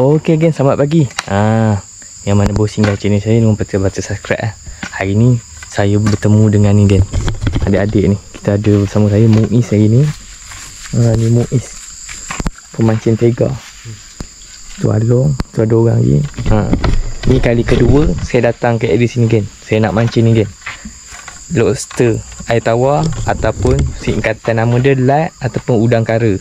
Okey gen, selamat pagi. Yang mana bos singgah channel saya, jangan lupa subscribe. Hari ni saya bertemu dengan ni gen, adik-adik ni. Kita ada bersama saya Muiz hari ni. Ni Muiz, pemancing tega. Tu ada orang lagi. Ni kali kedua saya datang ke area sini gen. Saya nak mancing ni gen, lobster air tawar ataupun singkatan nama dia lat ataupun udang kara.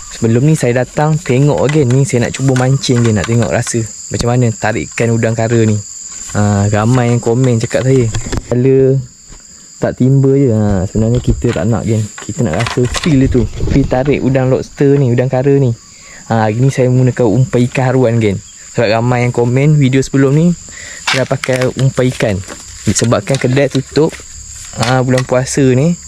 Sebelum ni saya datang tengok again ni, saya nak cuba mancing je, nak tengok rasa macam mana tarikan udang kara ni. Ramai yang komen cakap saya kalau tak timba je. Sebenarnya kita tak nak kan, kita nak rasa feel dia tu, feel tarik udang lobster ni, udang kara ni. Hari ni saya menggunakan umpan ikan haruan kan. Sebab ramai yang komen video sebelum ni saya pakai umpan ikan. Disebabkan kedai tutup bulan puasa ni,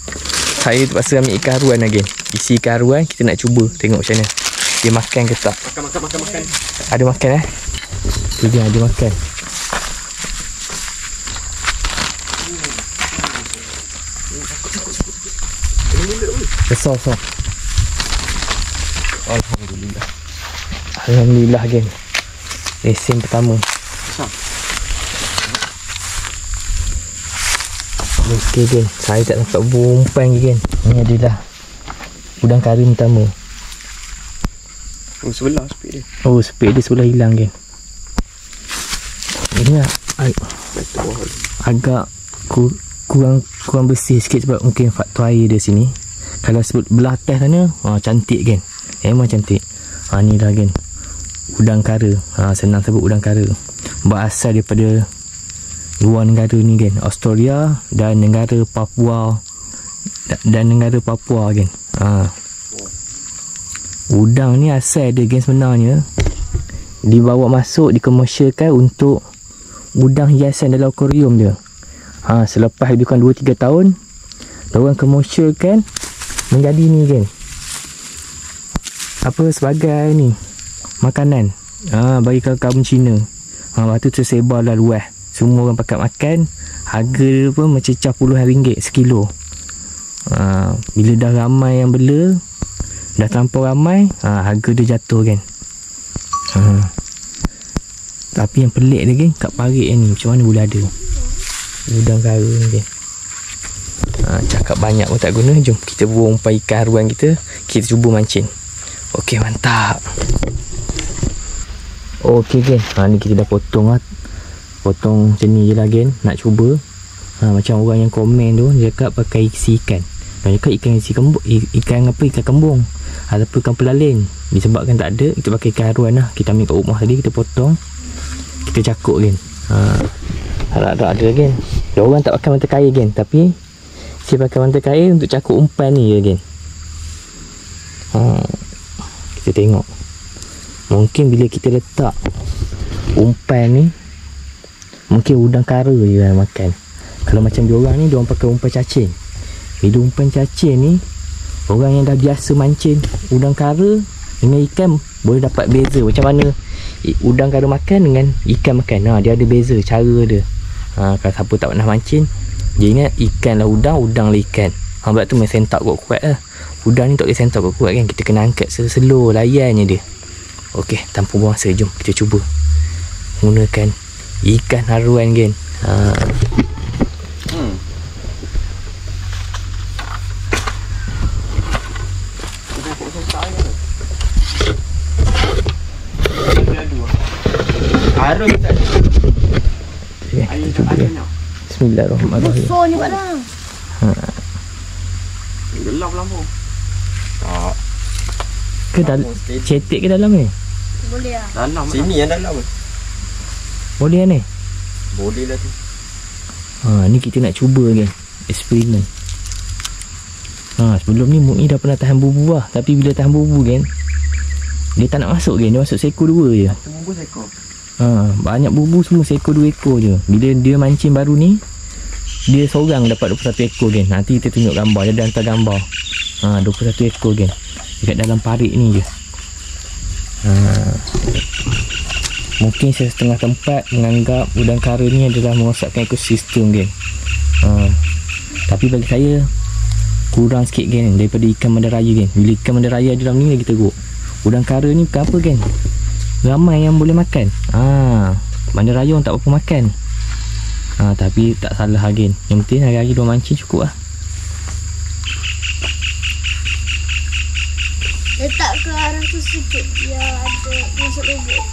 saya terpaksa ambil ikan haruan lagi. Isi ikan haruan, kita nak cuba tengok macam mana dia makan ke tak. Makan. Ada makan tu dia ada makan. Besar. Alhamdulillah geng. Lesen pertama. Okey geng, saya tak dapat umpan lagi geng. Ni adalah udang kara pertama. Sebelah spek dia. Spek dia sebelah hilang geng. Ini agak kurang bersih sikit sebab mungkin faktor air dia sini. Kalau sebelah atas sana cantik geng. Memang cantik. Ni dah geng, udang kara. Senang sebut udang kara. Berasal daripada luar negara ni kan, Australia dan negara Papua kan. Udang ni asal dia kan sebenarnya dibawa masuk, dikomersialkan untuk udang hiasan dalam akuarium dia. Selepas lebih kurang 2-3 tahun diorang komersialkan menjadi ni kan, sebagai ni makanan bagi kaum-kaum Cina. Lepas tu tersebarlah luas, semua orang pakat makan. Harga dia pun mencecah puluhan ringgit sekilo. Bila dah ramai yang bela, dah terlampau ramai, harga dia jatuh kan. Tapi yang pelik dia kan, kat parit ni macam mana boleh ada udang kara ni kan. Cakap banyak pun tak guna. Jom kita buang umpan ikan haruan kita cuba mancing. Okey, mantap. Okey kan, ni kita dah potong macam ni je lah gen, nak cuba. Macam orang yang komen tu, dia cakap pakai isi ikan. Dia cakap ikan isi kembung, ikan kembung ataupun ikan pelalin. Disebabkan tak ada, kita pakai ikan haruan lah. Kita ambil kat rumah tadi, kita potong, kita cakuk gen. Harap-harap ada gen. Dia orang tak pakai mantel kail gen, tapi saya pakai mantel kail untuk cakuk umpan ni je gen. Kita tengok, mungkin bila kita letak umpan ni, mungkin udang kara je yang makan. Kalau macam diorang ni, diorang pakai umpan cacing. Bila umpan cacing ni, orang yang dah biasa mancing udang kara dengan ikan boleh dapat beza macam mana udang kara makan dengan ikan makan. Dia ada beza cara dia. Kalau siapa tak pernah mancing, dia ingat ikan lah udang lah ikan. Sebab tu main sentak kuat-kuat lah. Udang ni tak boleh sentak kuat-kuat kan, kita kena angkat slow, layannya dia. Okey, tanpa buang masa, jom kita cuba gunakan ikan haruan gen. Harum tak? Kita cuba ya. Bismillahirrahmanirrahim. Besarnya kat dalam. Gelap lampu. Ke cetek ke dalam ni? Boleh lah. Dalam sini yang dalam. Boleh ni? Boleh lah tu. Ni kita nak cuba kan, eksperimen. Sebelum ni Mu'i dah pernah tahan bubu lah. Tapi bila tahan bubu kan, dia tak nak masuk kan, dia masuk seekor 2 je. Bubu seekor. Banyak bubu semua seekor 2 ekor je. Bila dia mancing baru ni, dia seorang dapat 21 ekor kan. Nanti kita tunjuk gambar, dia dah hantar gambar. 21 ekor kan, dekat dalam parit ni je. Mungkin saya setengah tempat menganggap udang kara ni adalah merosakkan ekosistem kan. Tapi bagi saya kurang sikit kan daripada ikan bandaraya kan. Bila ikan bandaraya dalam ni lagi teruk. Udang kara ni bukan apa kan, ramai yang boleh makan. Bandar Raya orang tak berapa makan. Tapi tak salah again. Yang penting hari-hari dia mancing cukup lah. Letak ke arah tu sikit biar ada masuk lubuk.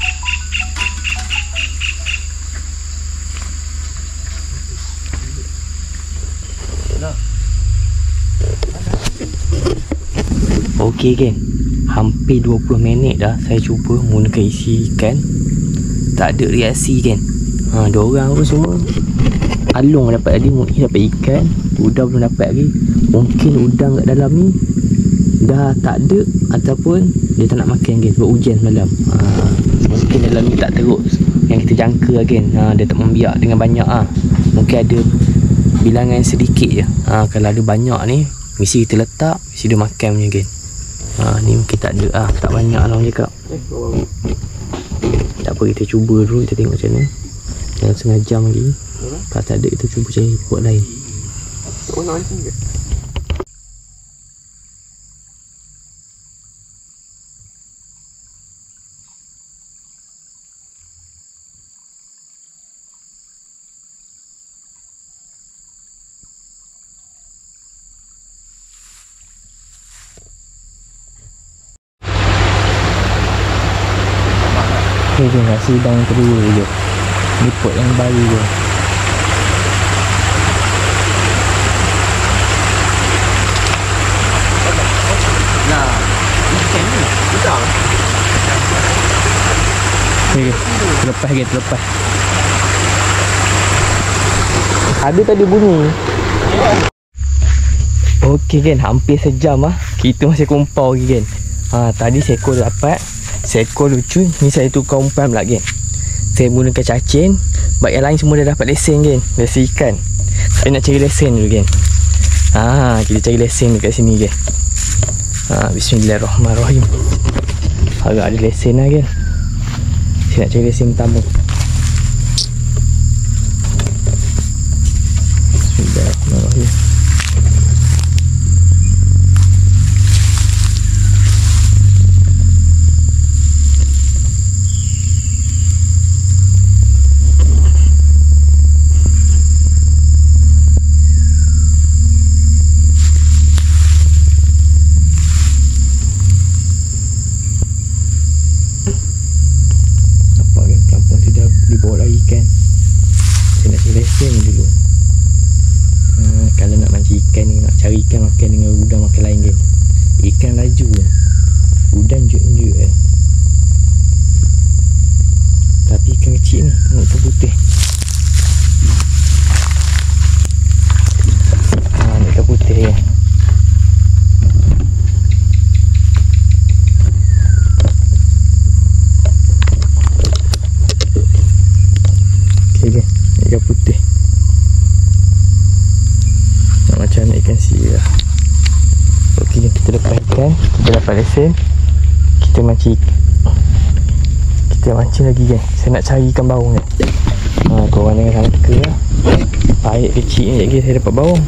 Okey kan, hampir 20 minit dah saya cuba menggunakan isi ikan. Tak ada reaksi kan. Diorang pun semua Alung dapat tadi, Mu'i dapat ikan, udang belum dapat lagi. Mungkin udang kat dalam ni dah tak ada, ataupun dia tak nak makan kan, sebab hujan semalam. Mungkin dalam ni tak teruk yang kita jangka kan. Dia tak membiak dengan banyak. Mungkin ada bilangan sedikit je. Kalau ada banyak ni, mesti kita letak, mesti dia makan punya kan. Ni mungkin tak ada. Tak banyak lah orang cakap. Tak apa, kita cuba dulu, kita tengok macam mana. Dalam setengah jam lagi. Kalau tak ada, kita cuba cari buat lain. Okay je, rasa udang yang kedua je. Ni pot yang baru je. Okay, terlepas ke, terlepas. Ada tadi bunyi. Okey kan, hampir sejam kita masih kumpau lagi kan. Tadi seekor dapat, seekor lucu. Ni saya tukar umpan pula kan. Saya menggunakan cacing. Sebab yang lain semua dah dapat lesen kan, lesen ikan. Saya nak cari lesen dulu kan. Kita cari lesen dekat sini kan. Bismillahirrahmanirrahim. Harap ada lesen lah kan. Saya nak cari lesen pertama. Bismillahirrahmanirrahim. Dibawa lagi kan. Saya nak cari lesen dulu. Kalau nak mancing ikan ni, nak cari ikan makan dengan udang makan lain kan. Ikan laju, udang juk-juk kan. Tapi ikan kecil ni, tengok ikan putih. Ni ikan putih kan. Okay, ikan putih. Nak macam nak ikan sirah. Okey, kita lepas ikan, kita dapat lesen. Kita mancing lagi kan. Saya nak cari ikan baung kan. Korang jangan sangka lah, air kecil ni lagi saya dapat baung.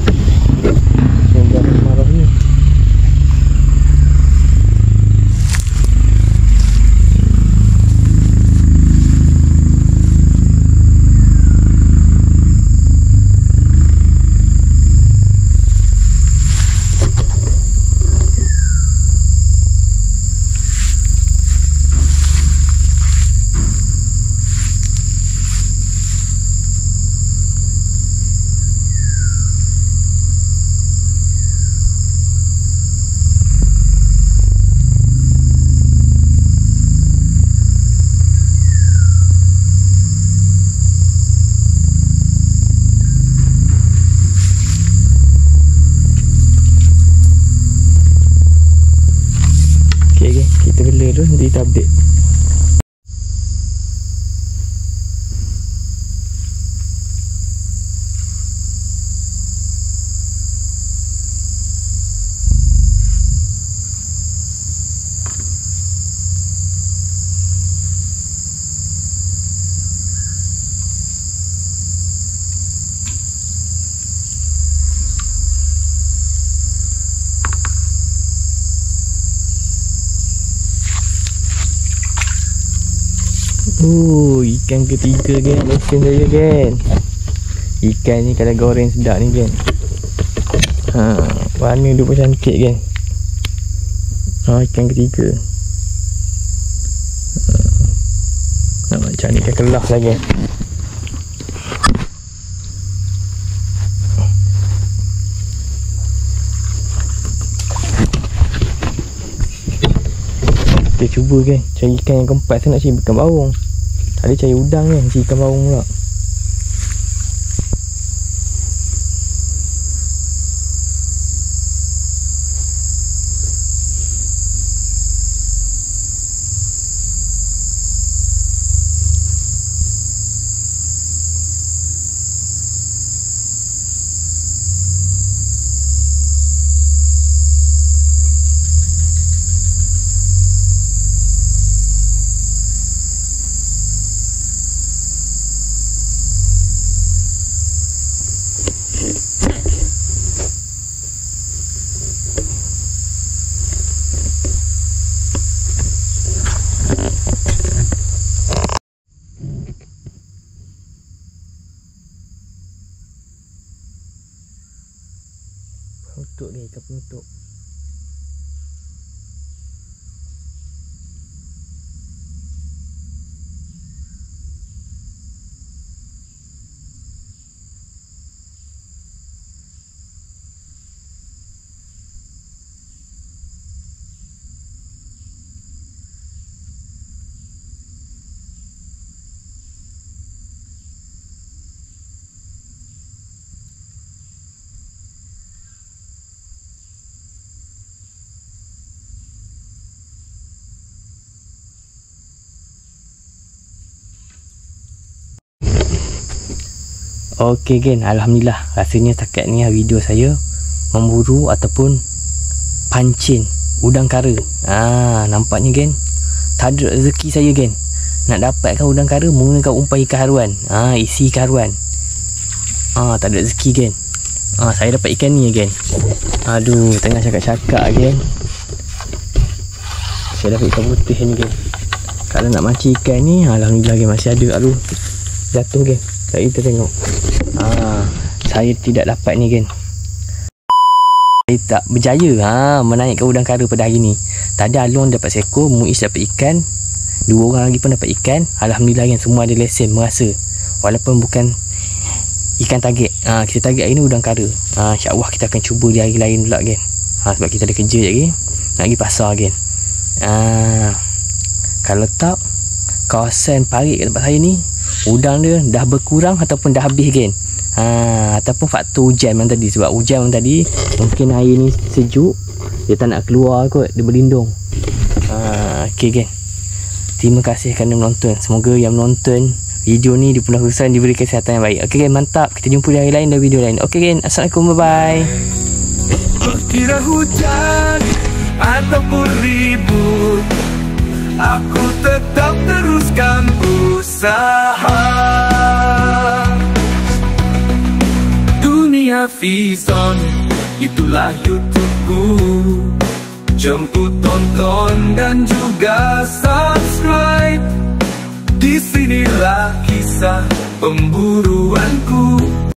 Bismillahirrahmanirrahim. Kita bela dulu, nanti kita update. Ikan ketiga kan. Mesin saya kan. Ikan ni kalau goreng sedap ni kan. Warna dia pun cantik kan. Ikan ketiga. Macam ni ikan kelah lagi. Kita cuba kan cari ikan yang keempat. Saya nak cari ikan baung. Tadi cari udang kan, cari ikan baung pula. Penutup ni, ikan penutup. Okey kan, alhamdulillah. Rasanya setakat ni video saya memburu ataupun pancing udang kara. Nampaknya kan tak ada rezeki saya kan nak dapatkan udang kara menggunakan umpan ikan haruan. Isi ikan haruan. Tak ada rezeki kan. Saya dapat ikan ni kan. Aduh, tengah cakap-cakap kan. Saya dapat ikan putih ni kan. Kalau nak mancing ikan ni, alhamdulillah kan masih ada tu jatuh kan. Kita tengok. Saya tidak dapat ni kan. Saya tak berjaya menaikkan udang kara pada hari ni. Tadi Along dapat seekor, Muiz dapat ikan, 2 orang lagi pun dapat ikan. Alhamdulillah kan, semua ada lesen merasa. Walaupun bukan ikan target. Kita target hari ni udang kara. InsyaAllah kita akan cuba di hari lain pula kan. Sebab kita ada kerja lagi. Nak pergi pasar kan. Kalau tak, kawasan parit kat tempat saya ni, udang dia dah berkurang ataupun dah habis kan. Ataupun faktor hujan memang tadi. Sebab hujan memang tadi, mungkin air ni sejuk, dia tak nak keluar kot, dia berlindung. Okay kan. Terima kasih kerana menonton. Semoga yang menonton video ni di Pulau Husan diberi kesihatan yang baik. Okay kan, mantap. Kita jumpa di hari lain dan video lain. Okay kan, Assalamualaikum, bye bye. Kira hujan ataupun ribut, aku tetap teruskan usaha. Dunia Fizon, itulah YouTubeku. Jemput, tonton dan juga subscribe. Di sinilah kisah pemburuanku.